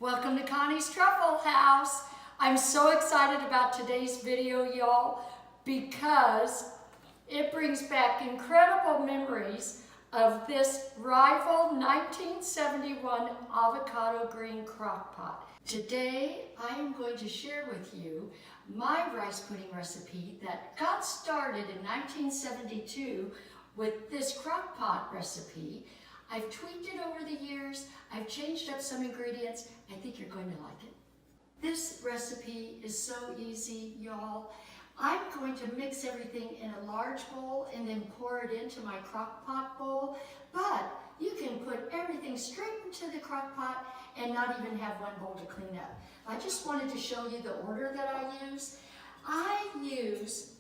Welcome to Connie's Truffle House. I'm so excited about today's video, y'all, because it brings back incredible memories of this rival 1971 avocado green crock pot. Today, I am going to share with you my rice pudding recipe that got started in 1972 with this crock pot recipe. I've tweaked it over the years. I've changed up some ingredients. I think you're going to like it. This recipe is so easy, y'all. I'm going to mix everything in a large bowl and then pour it into my crock pot bowl. But you can put everything straight into the crock pot and not even have one bowl to clean up. I just wanted to show you the order that I use. I use,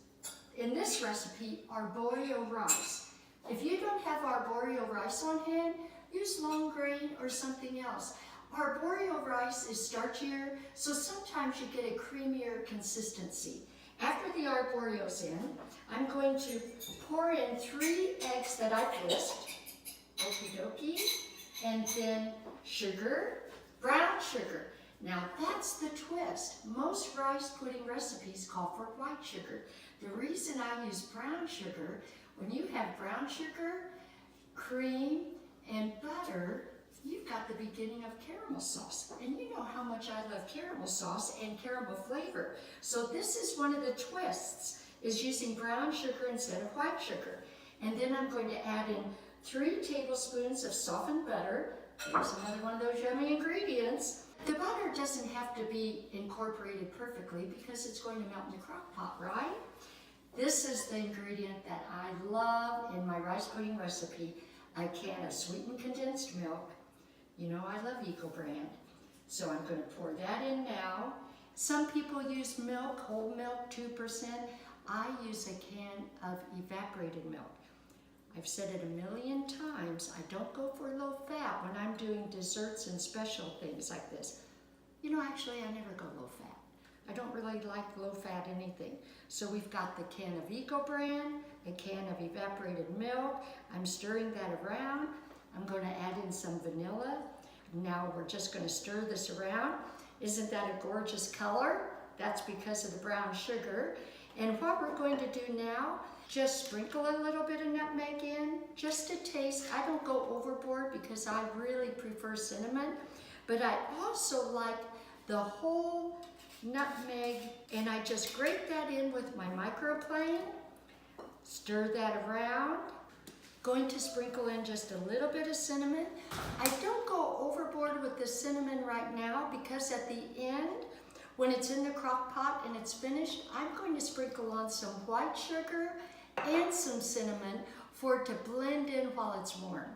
in this recipe, arborio rice. If you don't have arborio rice on hand, use long grain or something else. Arborio rice is starchier, so sometimes you get a creamier consistency. After the arborio's in, I'm going to pour in 3 eggs that I've whisked, okie dokie, and then sugar, brown sugar. Now that's the twist. Most rice pudding recipes call for white sugar. The reason I use brown sugar, when you have brown sugar, cream, and butter, you've got the beginning of caramel sauce. And you know how much I love caramel sauce and caramel flavor. So this is one of the twists, is using brown sugar instead of white sugar. And then I'm going to add in 3 tablespoons of softened butter. Here's another one of those yummy ingredients. The butter doesn't have to be incorporated perfectly because it's going to melt in the crock pot, right? This is the ingredient that I love in my rice pudding recipe, a can of sweetened condensed milk. You know I love Eco brand, so I'm going to pour that in now. Some people use milk, whole milk, 2%. I use a can of evaporated milk. I've said it a million times, I don't go for low fat when I'm doing desserts and special things like this. You know, actually I never go low fat. I don't really like low-fat anything. So we've got the can of Eco brand, a can of evaporated milk. I'm stirring that around. I'm going to add in some vanilla. Now we're just going to stir this around. Isn't that a gorgeous color? That's because of the brown sugar. And what we're going to do now, just sprinkle a little bit of nutmeg in, just to taste. I don't go overboard because I really prefer cinnamon, but I also like the whole nutmeg, and I just grate that in with my microplane, stir that around. Going to sprinkle in just a little bit of cinnamon. I don't go overboard with the cinnamon right now because at the end, when it's in the crock pot and it's finished, I'm going to sprinkle on some white sugar and some cinnamon for it to blend in while it's warm.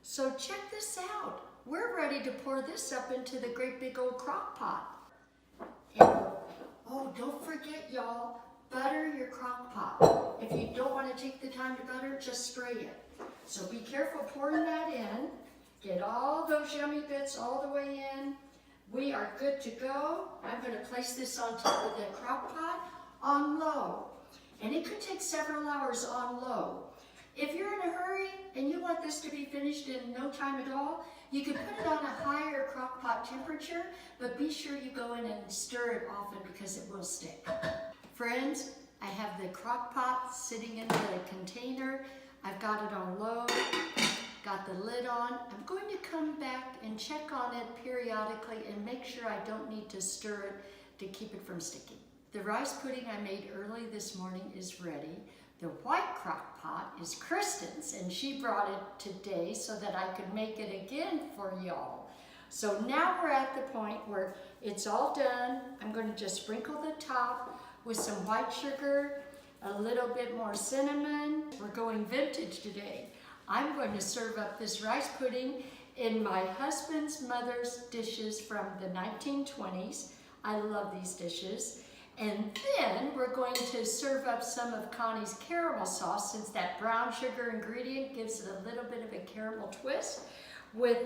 So check this out. We're ready to pour this up into the great big old crock pot. And, oh, don't forget, y'all, butter your crock pot. If you don't want to take the time to butter, just spray it. So be careful pouring that in. Get all those yummy bits all the way in. We are good to go. I'm going to place this on top of the crock pot on low. And it could take several hours on low. If you're in a hurry and you want this to be finished in no time at all, you can put it on a higher crock pot temperature, but be sure you go in and stir it often because it will stick. Friends, I have the crock pot sitting in the container. I've got it on low, got the lid on. I'm going to come back and check on it periodically and make sure I don't need to stir it to keep it from sticking. The rice pudding I made early this morning is ready. The white crock pot is Kristen's, and she brought it today so that I could make it again for y'all. So now we're at the point where it's all done. I'm going to just sprinkle the top with some white sugar, a little bit more cinnamon. We're going vintage today. I'm going to serve up this rice pudding in my husband's mother's dishes from the 1920s. I love these dishes. And then we're going to serve up some of Connie's caramel sauce, since that brown sugar ingredient gives it a little bit of a caramel twist, with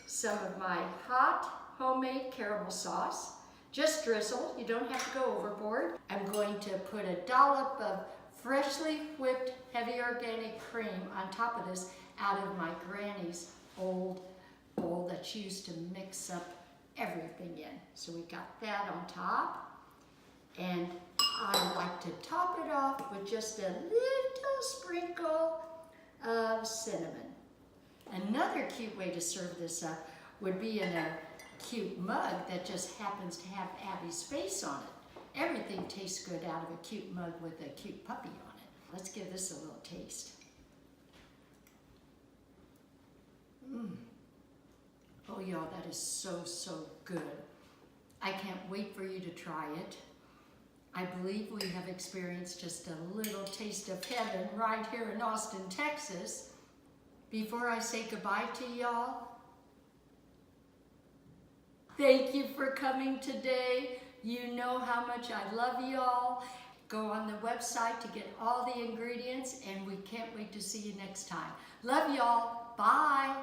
some of my hot homemade caramel sauce. Just drizzle, you don't have to go overboard. I'm going to put a dollop of freshly whipped heavy organic cream on top of this out of my granny's old bowl that she used to mix up everything in. So we got that on top. And I like to top it off with just a little sprinkle of cinnamon. Another cute way to serve this up would be in a cute mug that just happens to have Abby's face on it. Everything tastes good out of a cute mug with a cute puppy on it. Let's give this a little taste. Oh y'all, that is so, so good. I can't wait for you to try it. I believe we have experienced just a little taste of heaven right here in Austin, Texas. Before I say goodbye to y'all, thank you for coming today. You know how much I love y'all. Go on the website to get all the ingredients, and we can't wait to see you next time. Love y'all. Bye.